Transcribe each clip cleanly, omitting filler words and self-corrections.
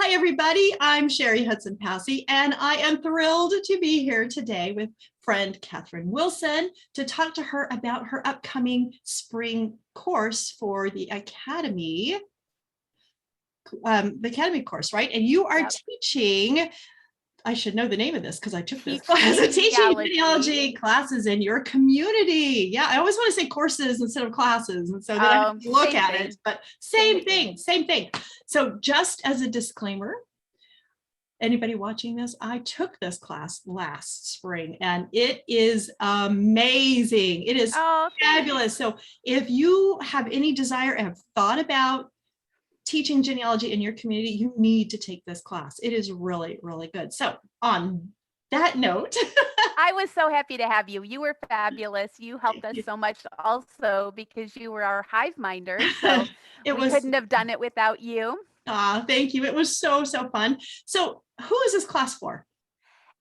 Hi, everybody. I'm Sherry Hudson Passy, and I am thrilled to be here today with friend Katherine Willson to talk to her about her upcoming spring course for the Academy course, right? And you are Yep. teaching, I should know the name of this because I took this Teaching class, teaching genealogy. genealogy classes in your community. Yeah, I always want to say courses instead of classes. And so then I have to look at it, but same thing. So just as a disclaimer, anybody watching this, I took this class last spring and it is amazing. It is fabulous. So if you have any desire and have thought about teaching genealogy in your community, you need to take this class. It is really, really good. So on that note, I was so happy to have you. You were fabulous. You helped us so much also because you were our hive minders. So we couldn't have done it without you. Thank you. It was so fun. So who is this class for?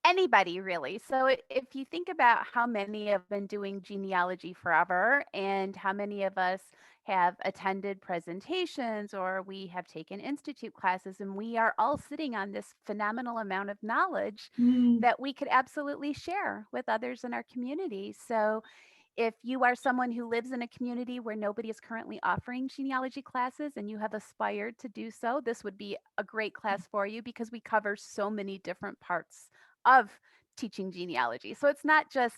Anybody really. So if you think about how many have been doing genealogy forever and how many of us have attended presentations or we have taken institute classes, and we are all sitting on this phenomenal amount of knowledge that we could absolutely share with others in our community. So if you are someone who lives in a community where nobody is currently offering genealogy classes and you have aspired to do so, this would be a great class for you because we cover so many different parts of teaching genealogy. So it's not just,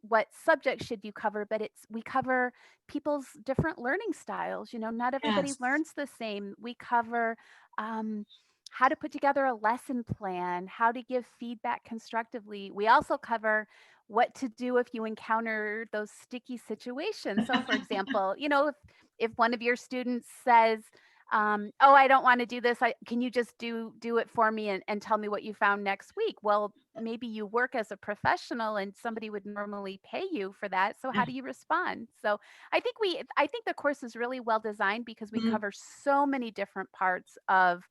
what subject should you cover, but we cover people's different learning styles. Not everybody learns the same. We cover how to put together a lesson plan, how to give feedback constructively. We also cover what to do if you encounter those sticky situations. So for example, if one of your students says, oh, I don't want to do this. Can you just do it for me and tell me what you found next week? Well, maybe you work as a professional and somebody would normally pay you for that. So how do you respond? So I think the course is really well designed because we cover so many different parts of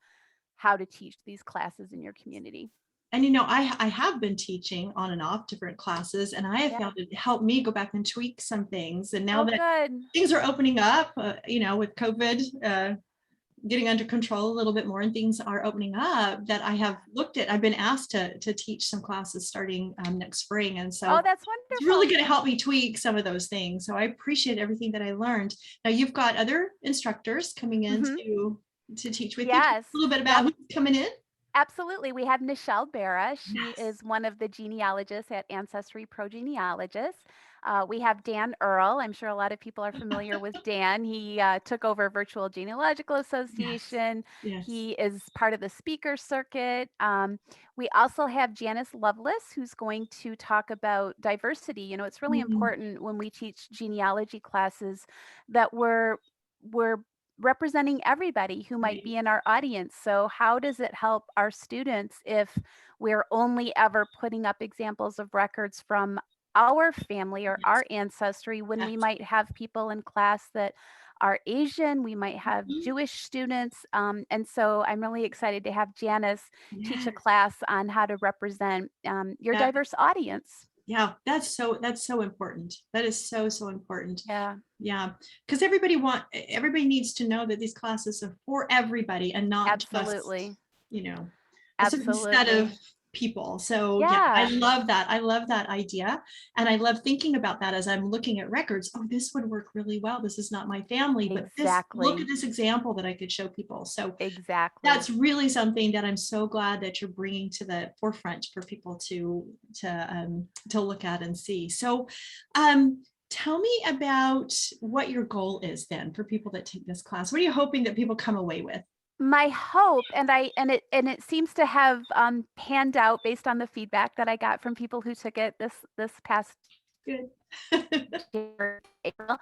how to teach these classes in your community. And I have been teaching on and off different classes, and I have found it helped me go back and tweak some things. And now that things are opening up, with COVID getting under control a little bit more and things are opening up, that I have I've been asked to teach some classes starting next spring. And so that's wonderful. It's really going to help me tweak some of those things. So I appreciate everything that I learned. Now you've got other instructors coming in to teach with you. A little bit about who's coming in. Absolutely. We have Nichelle Barra. She is one of the genealogists at Ancestry Pro Genealogists. We have Dan Earl. I'm sure a lot of people are familiar with Dan. He took over Virtual Genealogical Association. He is part of the speaker circuit. We also have Janice Lovelace, who's going to talk about diversity. It's really important when we teach genealogy classes that we're representing everybody who might be in our audience. So how does it help our students if we're only ever putting up examples of records from our family or our ancestry when we might have people in class that are Asian, we might have Jewish students. And so I'm really excited to have Janice teach a class on how to represent your diverse audience. Yeah, that's so important. That is so important. Yeah, because everybody needs to know that these classes are for everybody and not just a certain set of people. So I love that idea, and I love thinking about that as I'm looking at records. Oh, this would work really well. This is not my family, but look at this example that I could show people. So that's really something that I'm so glad that you're bringing to the forefront for people to look at and see. So tell me about what your goal is then for people that take this class. What are you hoping that people come away with? My hope, and it seems to have panned out based on the feedback that I got from people who took it this past April.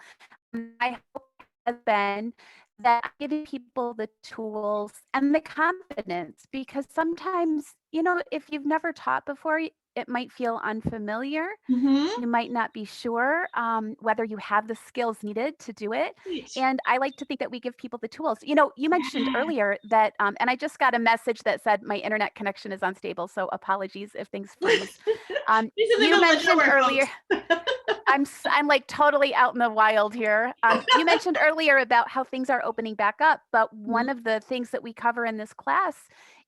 My hope has been that giving people the tools and the confidence, because sometimes, if you've never taught before, it might feel unfamiliar. Mm-hmm. You might not be sure whether you have the skills needed to do it. Right. And I like to think that we give people the tools. You know, you mentioned earlier that, and I just got a message that said my internet connection is unstable, so apologies if things freeze. He's in the You middle of mentioned nowhere, earlier, I'm like totally out in the wild here. You mentioned earlier about how things are opening back up, but one of the things that we cover in this class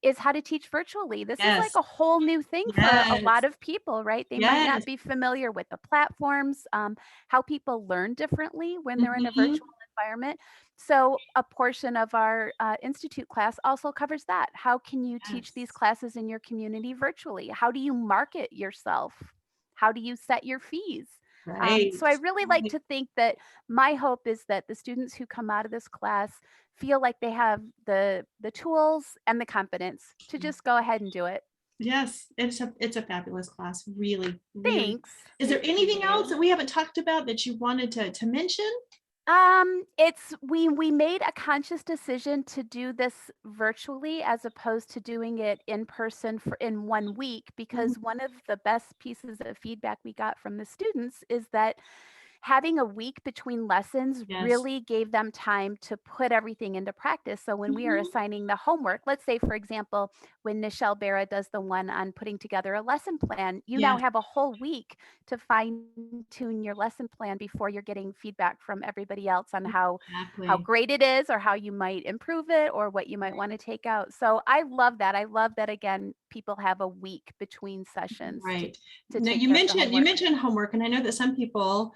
is how to teach virtually. This is like Yes. a whole new thing for a lot Yes. of people, right? They might Yes. not be familiar with the platforms, how people learn differently when they're in a Mm-hmm. virtual environment. So a portion of our Institute class also covers that. How can you teach these Yes. classes in your community virtually? How do you market yourself? How do you set your fees? Right. So I really like Right. to think that my hope is that the students who come out of this class feel like they have the tools and the confidence to just go ahead and do it. Yes, it's a fabulous class, really, really. Thanks. Is there Thank anything else you. that we haven't talked about that you wanted to mention? It's we made a conscious decision to do this virtually as opposed to doing it in person for in 1 week, Mhm. because one of the best pieces of feedback we got from the students is that having a week between lessons Yes. really gave them time to put everything into practice. So when we are Mhm. assigning the homework, let's say, for example, when Nichelle Barra does the one on putting together a lesson plan, you now Yes, have a whole week to fine tune your lesson plan before you're getting feedback from everybody else on how exactly. great it is, or how you might improve it, or what you might want to take out. So I love that. I love that, again, people have a week between sessions Right. to Now take you care of the mentioned you homework. mentioned homework, and I know that some people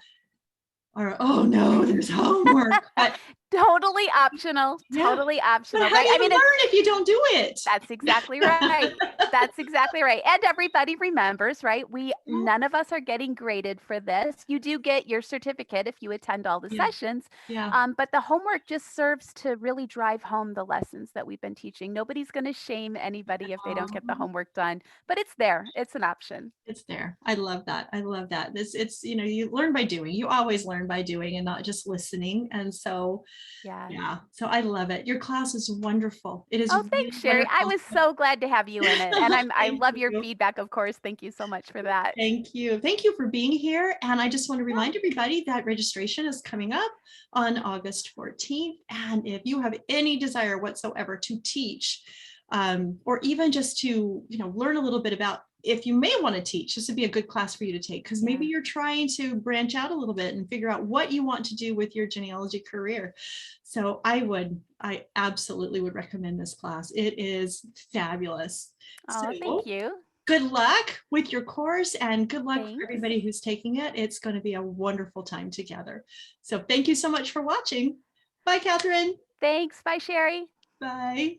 are, oh no, there's homework. But Totally optional, yeah, but how do right? you I mean, learn if you don't do it? that's exactly right. That's exactly right. And everybody remembers, right? None of us are getting graded for this. You do get your certificate if you attend all the Yeah, sessions, yeah. but the homework just serves to really drive home the lessons that we've been teaching. Nobody's going to shame anybody if they don't get the Um, homework done, but it's there. It's an option. it's there. I love that. I love that. It's, you learn by doing. You always learn by doing and not just listening. And so, Yes. yeah, so I love it. Your class is wonderful. It is Oh, really thanks, Sherry. I wonderful. was so glad to have you in it. And I Thank love your you. feedback, of course. Thank you so much for that. Thank you. Thank you for being here. And I just want to Yeah. remind everybody that registration is coming up on August 14th. And if you have any desire whatsoever to teach, or even just to, learn a little bit about, if you may want to teach, this would be a good class for you to take, because maybe Yeah. you're trying to branch out a little bit and figure out what you want to do with your genealogy career. So I absolutely would recommend this class. It is fabulous. Oh, thank So you. good luck with your course, and good luck for Thanks. everybody who's taking it. It's going to be a wonderful time together. So thank you so much for watching. Bye, Katherine. Thanks. Bye, Sherry. Bye.